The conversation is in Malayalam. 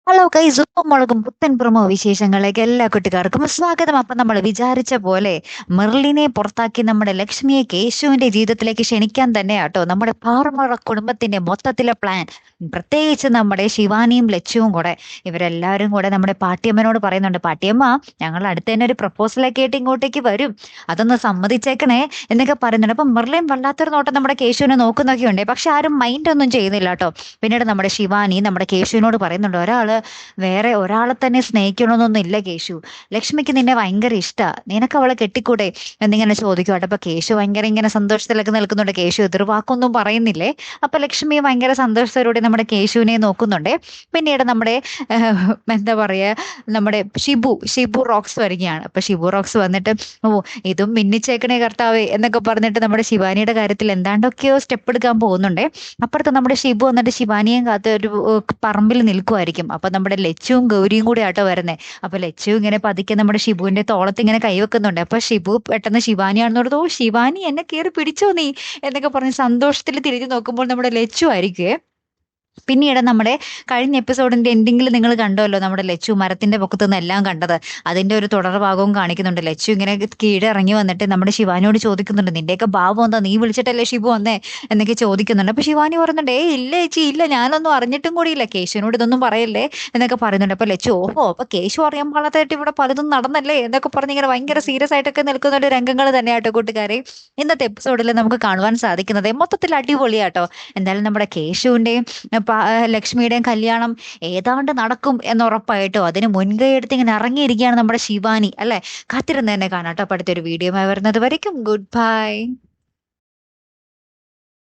ഹലോ ഗൈസ്, ഉപ്പും മുളകും പുത്തൻ പ്രമോ വിശേഷങ്ങളിലേക്ക് എല്ലാ കുട്ടികാർക്കും സ്വാഗതം. അപ്പൊ നമ്മൾ വിചാരിച്ച പോലെ മെർലിനെ പുറത്താക്കി നമ്മുടെ ലക്ഷ്മിയെ കേശുവിന്റെ ജീവിതത്തിലേക്ക് ക്ഷണിക്കാൻ തന്നെയാട്ടോ നമ്മുടെ പാറമറ കുടുംബത്തിന്റെ മൊത്തത്തിലെ പ്ലാൻ. പ്രത്യേകിച്ച് നമ്മുടെ ശിവാനിയും ലച്ചുവും കൂടെ, ഇവരെല്ലാവരും കൂടെ നമ്മുടെ പാട്ടിയമ്മനോട് പറയുന്നുണ്ട്, പാട്ടിയമ്മ ഞങ്ങൾ അടുത്ത് തന്നെ ഒരു പ്രപ്പോസലൊക്കെ ആയിട്ട് ഇങ്ങോട്ടേക്ക് വരും, അതൊന്ന് സമ്മതിച്ചേക്കണേ എന്നൊക്കെ പറയുന്നുണ്ട്. അപ്പൊ മെർലിൻ വല്ലാത്തൊരു നോട്ടം നമ്മുടെ കേശുവിനെ നോക്കുന്നൊക്കെ ഉണ്ട്, പക്ഷെ ആരും മൈൻഡ് ഒന്നും ചെയ്യുന്നില്ല കേട്ടോ. പിന്നീട് നമ്മുടെ ശിവാനി നമ്മുടെ കേശുവിനോട് പറയുന്നുണ്ട്, വേറെ ഒരാളെ തന്നെ സ്നേഹിക്കണമെന്നൊന്നും ഇല്ല കേശു, ലക്ഷ്മിക്ക് നിന്നെ ഭയങ്കര ഇഷ്ടാ, നിനക്ക് അവളെ കെട്ടിക്കൂടെ എന്നിങ്ങനെ ചോദിക്കുവാട്ടെ. അപ്പൊ കേശു ഭയങ്കര ഇങ്ങനെ സന്തോഷത്തിലൊക്കെ നിൽക്കുന്നുണ്ട്, കേശു എതിർവാക്കൊന്നും പറയുന്നില്ലേ. അപ്പൊ ലക്ഷ്മി ഭയങ്കര സന്തോഷത്തോടെ നമ്മുടെ കേശുവിനെ നോക്കുന്നുണ്ട്. പിന്നീട് നമ്മുടെ എന്താ പറയാ, നമ്മുടെ ഷിബു ഷിബു റോക്സ് വരികയാണ്. അപ്പൊ ഷിബു റോക്സ് വന്നിട്ട്, ഓ ഇതും മിന്നിച്ചേക്കണേ കർത്താവേ എന്നൊക്കെ പറഞ്ഞിട്ട് നമ്മുടെ ശിവാനിയുടെ കാര്യത്തിൽ എന്താണ്ടൊക്കെയോ സ്റ്റെപ്പ് എടുക്കാൻ പോകുന്നുണ്ടേ. അപ്പുറത്ത് നമ്മുടെ ഷിബു വന്നിട്ട് ശിവാനിയും കാത്ത് ഒരു പറമ്പിൽ നിൽക്കുമായിരിക്കും. അപ്പൊ നമ്മുടെ ലച്ചുവും ഗൗരിയും കൂടി ആട്ടോ വരുന്നത്. അപ്പൊ ലച്ചു ഇങ്ങനെ പതുക്കെ നമ്മുടെ ഷിബുവിന്റെ തോളത്ത് ഇങ്ങനെ കൈവെക്കുന്നുണ്ട്. അപ്പൊ ഷിബു പെട്ടെന്ന് ശിവാനിയാണെന്ന് പറഞ്ഞത്, ഓ ശിവാനി എന്നെ കയറി പിടിച്ചോ നീ എന്നൊക്കെ പറഞ്ഞ് സന്തോഷത്തിൽ തിരിഞ്ഞു നോക്കുമ്പോൾ നമ്മുടെ ലച്ചു ആയിരിക്കുവേ. പിന്നീട് നമ്മുടെ കഴിഞ്ഞ എപ്പിസോഡിന്റെ എൻഡിങ്ങിൽ നിങ്ങൾ കണ്ടല്ലോ, നമ്മുടെ ലച്ചു മരത്തിന്റെ പൊക്കത്ത് നിന്ന് എല്ലാം കണ്ടത്, അതിന്റെ ഒരു തുടർഭാഗവും കാണിക്കുന്നുണ്ട്. ലച്ചു ഇങ്ങനെ കീഴെ ഇറങ്ങി വന്നിട്ട് നമ്മുടെ ശിവാനിയോട് ചോദിക്കുന്നുണ്ട്, നിന്റെയൊക്കെ ഭാവം എന്താ, നീ വിളിച്ചിട്ടല്ലേ ഷിബു വന്നേ എന്നൊക്കെ ചോദിക്കുന്നുണ്ട്. അപ്പൊ ശിവാനി പറയുന്നുണ്ട്, ഇല്ല ചേച്ചി ഇല്ല, ഞാനൊന്നും അറിഞ്ഞിട്ടും കൂടിയില്ല, കേശുവിനോട് ഇതൊന്നും പറയല്ലേ എന്നൊക്കെ പറയുന്നുണ്ട്. അപ്പൊ ലച്ചു, ഓഹോ അപ്പൊ കേശു അറിയാൻ പാടാത്തായിട്ട് ഇവിടെ പലതും നടന്നല്ലേ എന്നൊക്കെ പറഞ്ഞ് ഇങ്ങനെ ഭയങ്കര സീരിയസ് ആയിട്ടൊക്കെ നിൽക്കുന്ന ഒരു രംഗങ്ങൾ തന്നെയാട്ടോ കൂട്ടുകാരെ ഇന്നത്തെ എപ്പിസോഡിൽ നമുക്ക് കാണുവാൻ സാധിക്കുന്നത്. മൊത്തത്തിൽ അടിപൊളിയാട്ടോ. എന്തായാലും നമ്മുടെ കേശുവിന്റെയും ലക്ഷ്മിയുടെയും കല്യാണം ഏതാണ്ട് നടക്കും എന്നുറപ്പായിട്ടോ. അതിന് മുൻകൈ എടുത്ത് ഇങ്ങനെ ഇറങ്ങിയിരിക്കുകയാണ് നമ്മുടെ ശിവാനി അല്ലെ. കാത്തിരുന്ന് തന്നെ കാണാട്ടോ. അപ്പൊ അടുത്തൊരു വീഡിയോ വരുന്നത് വരയ്ക്കും ഗുഡ് ബൈ.